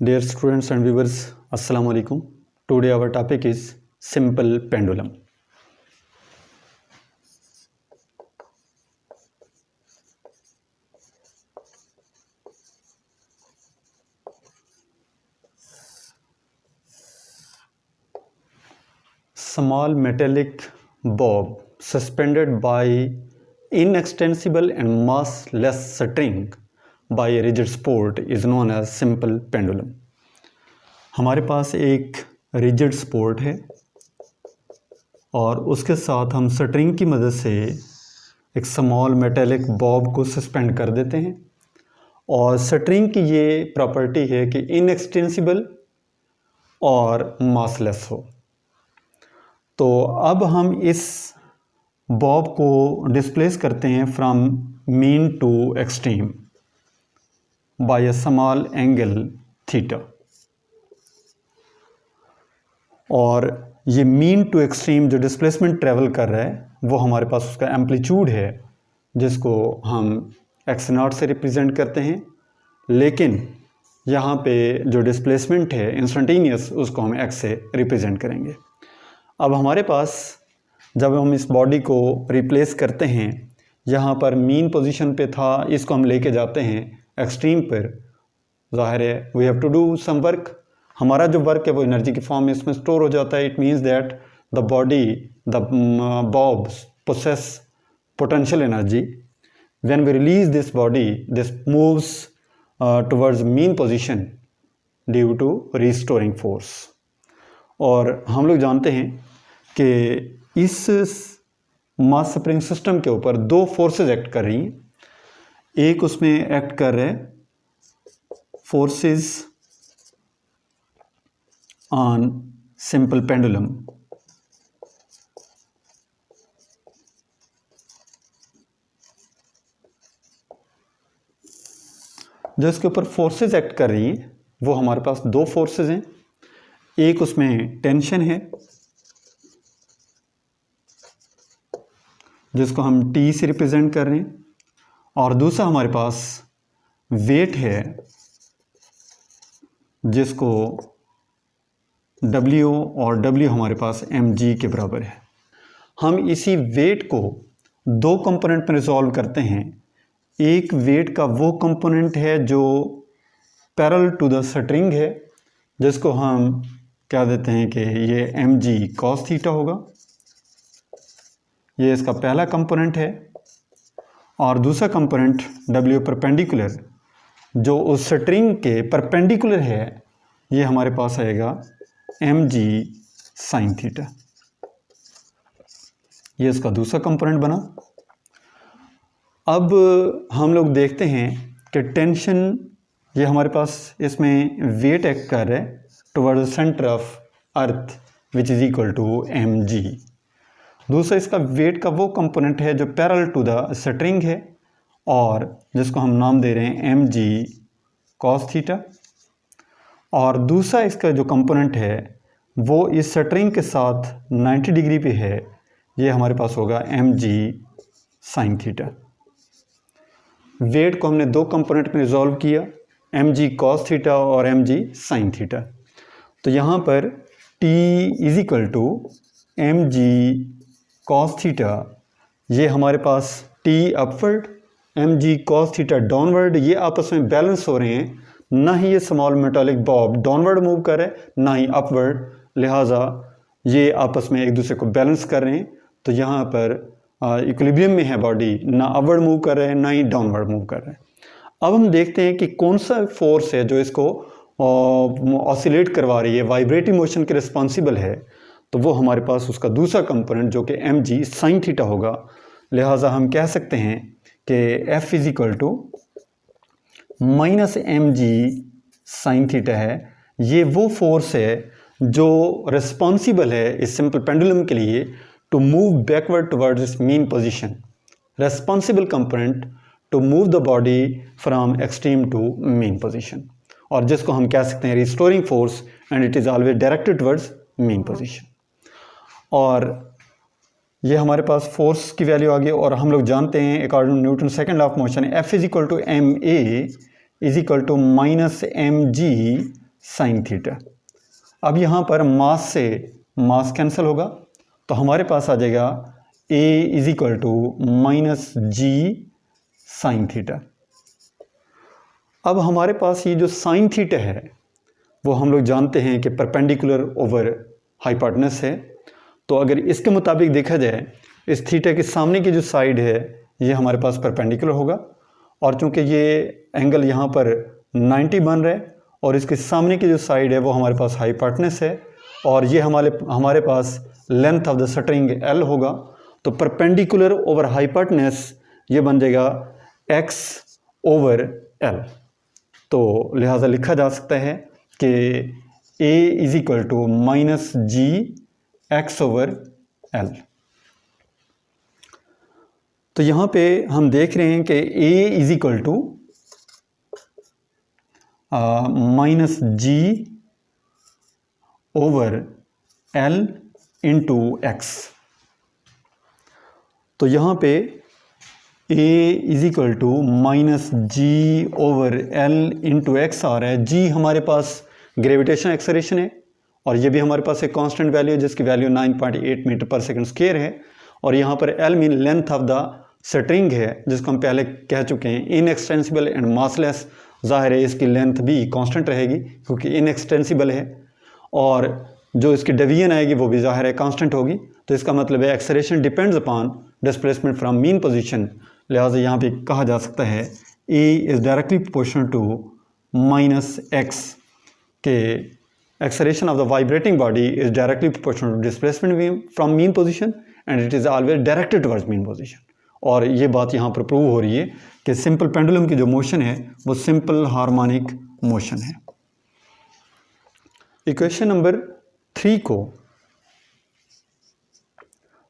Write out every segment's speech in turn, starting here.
Dear students and viewers, Assalamu alaikum. Today our topic is simple pendulum. Small metallic bob suspended by inextensible and massless string by a rigid support is known as simple pendulum. हमारे पास एक rigid support है और उसके साथ हम string की मदद से एक स्मॉल मेटेलिक बॉब को सस्पेंड कर देते हैं और स्ट्रिंग की ये प्रॉपर्टी है कि इनएक्सटेंसिबल और मासलेस हो। तो अब हम इस बॉब को डिस्प्लेस करते हैं from mean to extreme by a small angle theta, और ये मीन टू एक्सट्रीम जो डिस्प्लेसमेंट ट्रेवल कर रहा है वो हमारे पास उसका एम्पलीट्यूड है जिसको हम एक्स नॉट से रिप्रेजेंट करते हैं, लेकिन यहाँ पे जो डिस्प्लेसमेंट है इंस्टेंटेनियस उसको हम एक्स से रिप्रेजेंट करेंगे। अब हमारे पास जब हम इस बॉडी को रिप्लेस करते हैं, यहाँ पर मीन पोजीशन पे था, इसको हम लेके जाते हैं एक्सट्रीम पर, ज़ाहिर है we have to do some work. हमारा जो वर्क है वो एनर्जी की फॉर्म में इसमें स्टोर हो जाता है। It means that the body the bobs possess potential energy. When we release this body this moves towards mean position due to restoring force. और हम लोग जानते हैं कि इस मास स्प्रिंग सिस्टम के ऊपर दो फोर्सेस एक्ट कर रही हैं। एक उसमें एक्ट कर रहे फोर्सेस ऑन सिंपल पेंडुलम जो इसके ऊपर फोर्सेस एक्ट कर रही हैं वो हमारे पास दो फोर्सेस हैं। एक उसमें टेंशन है जिसको हम T से रिप्रेजेंट कर रहे हैं, और दूसरा हमारे पास वेट है जिसको W, और W हमारे पास mg के बराबर है। हम इसी वेट को दो कंपोनेंट में रिजॉल्व करते हैं। एक वेट का वो कंपोनेंट है जो पैरेलल टू द स्ट्रिंग है जिसको हम क्या देते हैं कि ये mg cos थीटा होगा, ये इसका पहला कंपोनेंट है। और दूसरा कंपोनेंट W परपेंडिकुलर जो उस स्ट्रिंग के परपेंडिकुलर है, ये हमारे पास आएगा mg sin थीटा। ये इसका दूसरा कंपोनेंट बना। अब हम लोग देखते हैं कि टेंशन ये हमारे पास इसमें वेट एक्ट कर रहा है toward the centre of earth which is equal to mg। दूसरा इसका वेट का वो कंपोनेंट है जो पैरेलल टू द स्ट्रिंग है और जिसको हम नाम दे रहे हैं mg cos थीटा। और दूसरा इसका जो कंपोनेंट है वो इस स्ट्रिंग के साथ 90 डिग्री पे है, ये हमारे पास होगा mg sin थीटा। वेट को हमने दो कंपोनेंट में रिजॉल्व किया, mg cos थीटा और mg sin थीटा। तो यहाँ पर T is equal to mg cos theta, ये हमारे पास T upward mg cos theta downward, ये आपस में बैलेंस हो रहे हैं। ना ही ये small metallic Bob downward move कर रहे हैं ना ही अपवर्ड, लिहाजा ये आपस में एक दूसरे को बैलेंस कर रहे हैं। तो यहाँ पर इक्विलिब्रियम में है बॉडी, ना अपवर्ड मूव कर रहे हैं ना ही डाउनवर्ड मूव कर रहे हैं। अब हम देखते हैं कि कौन सा फोर्स है जो इसको ऑसिलेट करवा रही है, वाइब्रेटिंग मोशन के रिस्पॉन्सिबल है। तो वो हमारे पास उसका दूसरा कंपोनेंट जो कि mg sin थीटा होगा। लिहाजा हम कह सकते हैं कि F is equal to minus mg sin theta है। ये वो फोर्स है जो रिस्पॉन्सिबल है इस सिंपल पेंडुलम के लिए टू मूव बैकवर्ड टुवर्ड्स इस mean position, responsible component to move the body from extreme to mean position, और जिसको हम कह सकते हैं restoring force, and it is always directed towards mean position. और ये हमारे पास फोर्स की वैल्यू आ गई, और हम लोग जानते हैं according to Newton second law of motion F is equal to ma is equal to minus mg sine theta. अब यहाँ पर मास से मास कैंसिल होगा तो हमारे पास आ जाएगा a is equal to minus g sine theta. अब हमारे पास ये जो साइन थीटा है वो हम लोग जानते हैं कि परपेंडिकुलर ओवर हाइपोटेनस है। तो अगर इसके मुताबिक देखा जाए, इस थीटा के सामने की जो साइड है ये हमारे पास परपेंडिकुलर होगा, और चूंकि ये एंगल यहाँ पर 90 बन रहा है और इसके सामने की जो साइड है वो हमारे पास हाइपोटेनस है, और ये हमारे पास length of the string L होगा। तो परपेंडिकुलर ओवर हाइपोटेनस ये बन जाएगा x ओवर L। तो लिहाजा लिखा जा सकता है कि a is equal to minus g x over L। तो यहाँ पे हम देख रहे हैं कि a is equal to minus g over L into x. तो यहाँ पे a is equal to minus g over L into x आ रहा है। g हमारे पास ग्रेविटेशन एक्सेलरेशन है और ये भी हमारे पास एक कांस्टेंट वैल्यू है जिसकी वैल्यू 9.8 मीटर पर सेकंड स्क्वायर है, और यहाँ पर L mean length of the string है जिसको हम पहले कह चुके हैं इनएक्सटेंसिबल एंड मासलेस। ज़ाहिर है इसकी लेंथ भी कांस्टेंट रहेगी क्योंकि इनएक्सटेंसिबल है, और जो इसकी डिवीजन आएगी वो भी ज़ाहिर है कांस्टेंट होगी। तो इसका मतलब है acceleration depends upon displacement from mean position. लिहाजा यहाँ पे कहा जा सकता है a is directly proportional to minus x के acceleration of the vibrating body is directly proportional to displacement from mean position and it is always directed towards mean position। और ये बात यहाँ पर प्रूव हो रही है कि सिंपल पेंडुलम की जो मोशन है वो सिंपल हार्मोनिक मोशन है। इक्वेशन नंबर 3 को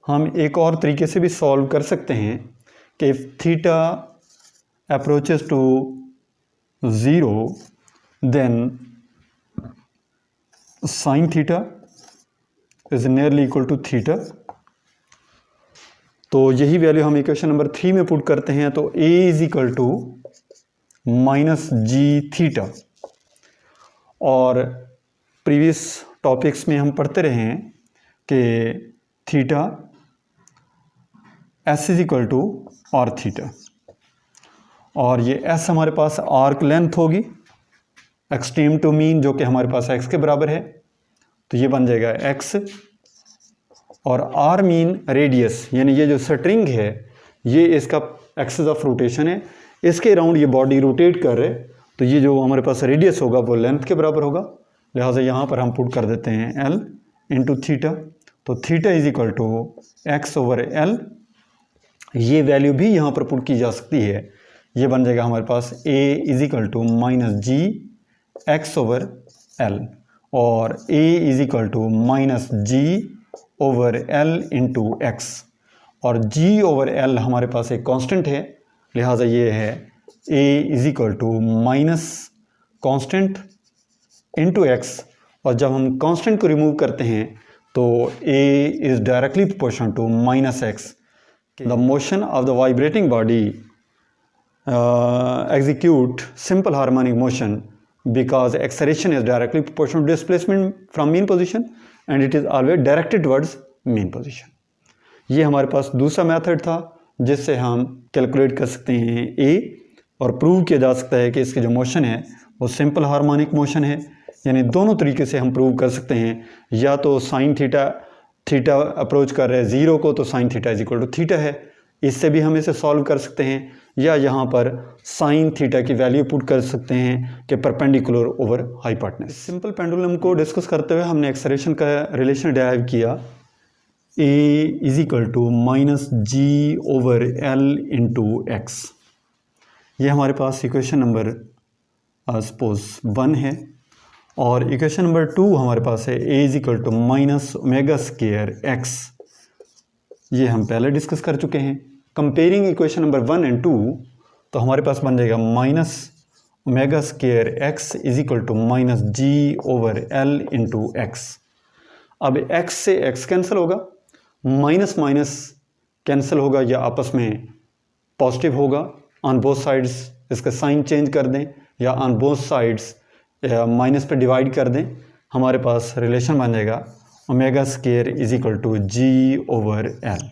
हम एक और तरीके से भी सॉल्व कर सकते हैं कि if theta approaches to 0 then sin theta is nearly equal to theta। तो यही वैल्यू हम इक्वेशन नंबर 3 में पुट करते हैं तो a is equal to minus g theta. और प्रीवियस टॉपिक्स में हम पढ़ते रहे हैं कि theta s is equal to r theta, और ये s हमारे पास आर्क लेंथ होगी एक्सट्रीम टू मीन जो कि हमारे पास x के बराबर है, तो ये बन जाएगा x, और r मीन रेडियस यानी ये जो स्ट्रिंग है ये इसका एक्सिस ऑफ रोटेशन है, इसके अराउंड ये बॉडी रोटेट कर रहे, तो ये जो हमारे पास रेडियस होगा वो लेंथ के बराबर होगा। लिहाजा यहाँ पर हम पुट कर देते हैं l इंटू थीटा। तो theta is equal to x over l। ये वैल्यू भी यहाँ पर पुट की जा सकती है, ये बन जाएगा हमारे पास a is equal to minus g x over L, और a is equal to minus g over L into x, और g ओवर L हमारे पास एक कांस्टेंट है, लिहाजा ये है a is equal to minus constant into x, और जब हम कांस्टेंट को रिमूव करते हैं तो a is directly proportional to minus x. The motion of the vibrating body execute simple harmonic motion because acceleration is directly proportional to displacement from mean position and it is always directed towards mean position। ये हमारे पास दूसरा method था जिससे हम calculate कर सकते हैं a, और प्रूव किया जा सकता है कि इसकी जो मोशन है वो सिंपल हार्मोनिक मोशन है। यानी दोनों तरीके से हम प्रूव कर सकते हैं, या तो साइन थीटा अप्रोच कर रहे हैं 0 को तो sine theta is equal to theta है, इससे भी हम इसे सॉल्व कर सकते हैं, या यहाँ पर साइन थीटा की वैल्यू पुट कर सकते हैं कि perpendicular over hypotenuse. Simple pendulum को डिस्कस करते हुए हमने एक्सेलरेशन का रिलेशन डिराइव किया a is equal to minus g over L into x. ये हमारे पास इक्वेशन नंबर सपोज 1 है, और इक्वेशन नंबर 2 हमारे पास है a is equal to minus omega square x. ये हम पहले डिस्कस कर चुके हैं। कंपेयरिंग इक्वेशन नंबर 1 एंड 2 तो हमारे पास बन जाएगा minus omega square x is equal to minus g over L into x. अब x से x कैंसिल होगा, माइनस माइनस कैंसिल होगा या आपस में पॉजिटिव होगा, ऑन बोथ साइड्स इसका साइन चेंज कर दें, या ऑन बोथ साइड्स माइनस पे डिवाइड कर दें, हमारे पास रिलेशन बन जाएगा omega square is equal to g over l.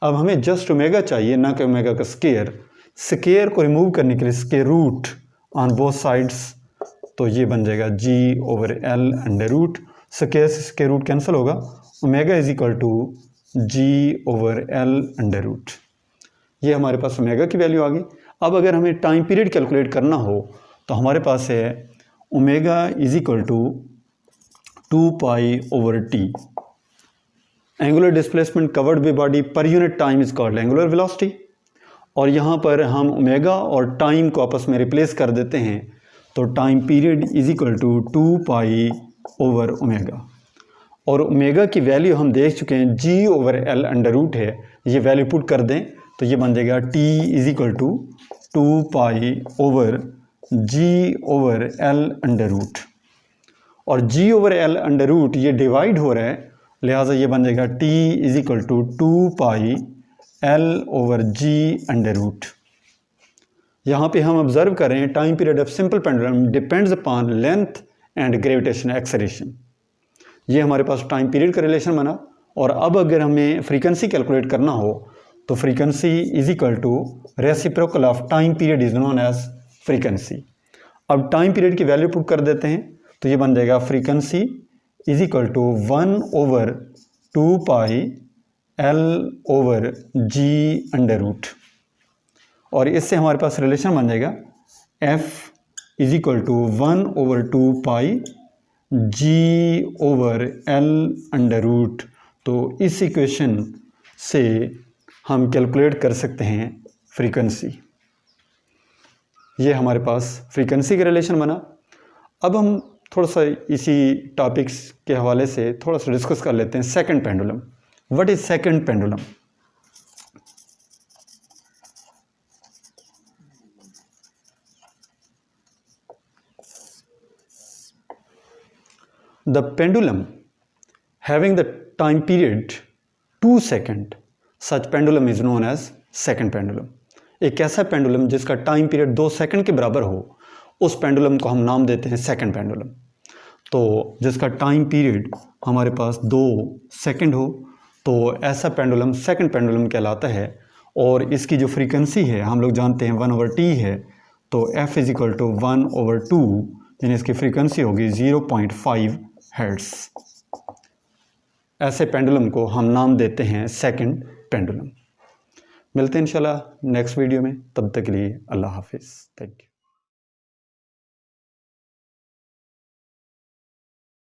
अब हमें जस्ट ओमेगा चाहिए, ना कि ओमेगा का स्केयर। स्केयर को रिमूव करने के लिए square root on both sides, तो ये बन जाएगा g over L under root. Square से स्केयर रूट कैंसिल होगा, omega is equal to g over L under root. ये हमारे पास ओमेगा की वैल्यू आ गई। अब अगर हमें टाइम पीरियड कैलकुलेट करना हो तो हमारे पास है omega is equal to 2 pi over t. Angular displacement covered by body per unit time is called angular velocity. और यहाँ पर हम ओमेगा और टाइम को आपस में रिप्लेस कर देते हैं, तो time period is equal to 2 pi over omega. और ओमेगा की वैल्यू हम देख चुके हैं, g over L under root है, ये वैल्यू पुट कर दें तो ये बन जाएगा t is equal to 2 pi over g over L under root. और g over L under root ये डिवाइड हो रहा है, लिहाजा ये बन जाएगा t is equal to 2 pi l over g under root. यहाँ पे हम ऑब्जर्व कर रहे हैं time period of simple pendulum depends upon length and gravitation acceleration. ये हमारे पास टाइम पीरियड का रिलेशन बना। और अब अगर हमें फ्रीक्वेंसी कैलकुलेट करना हो तो frequency is equal to reciprocal of time period is known as frequency. अब टाइम पीरियड की वैल्यू पुट कर देते हैं तो ये बन जाएगा frequency is equal to 1 over 2 pi l over g under root. और इससे हमारे पास रिलेशन बन जाएगा f is equal to 1 over 2 pi g over L under root. तो इस इक्वेशन से हम कैलकुलेट कर सकते हैं फ्रीक्वेंसी। ये हमारे पास फ्रीक्वेंसी का रिलेशन बना। अब हम थोड़ा सा इसी टॉपिक्स के हवाले से थोड़ा सा डिस्कस कर लेते हैं second pendulum. What is second pendulum? The pendulum having the time period 2 seconds, such pendulum is known as second pendulum. एक ऐसा पेंडुलम जिसका टाइम पीरियड 2 सेकंड के बराबर हो, उस पेंडुलम को हम नाम देते हैं सेकंड पेंडुलम। तो जिसका टाइम पीरियड हमारे पास 2 सेकंड हो, तो ऐसा पेंडुलम सेकंड पेंडुलम कहलाता है। और इसकी जो फ्रीक्वेंसी है हम लोग जानते हैं 1 ओवर टी है, तो f is equal to 1 over 2, यानी इसकी फ्रीक्वेंसी होगी 0.5 हर्ट्ज। ऐसे पेंडुलम को हम नाम देते हैं सेकंड पेंडुलम। मिलते हैं इंशाल्लाह नेक्स्ट वीडियो में, तब तक के लिए अल्लाह हाफिज़। Thank you.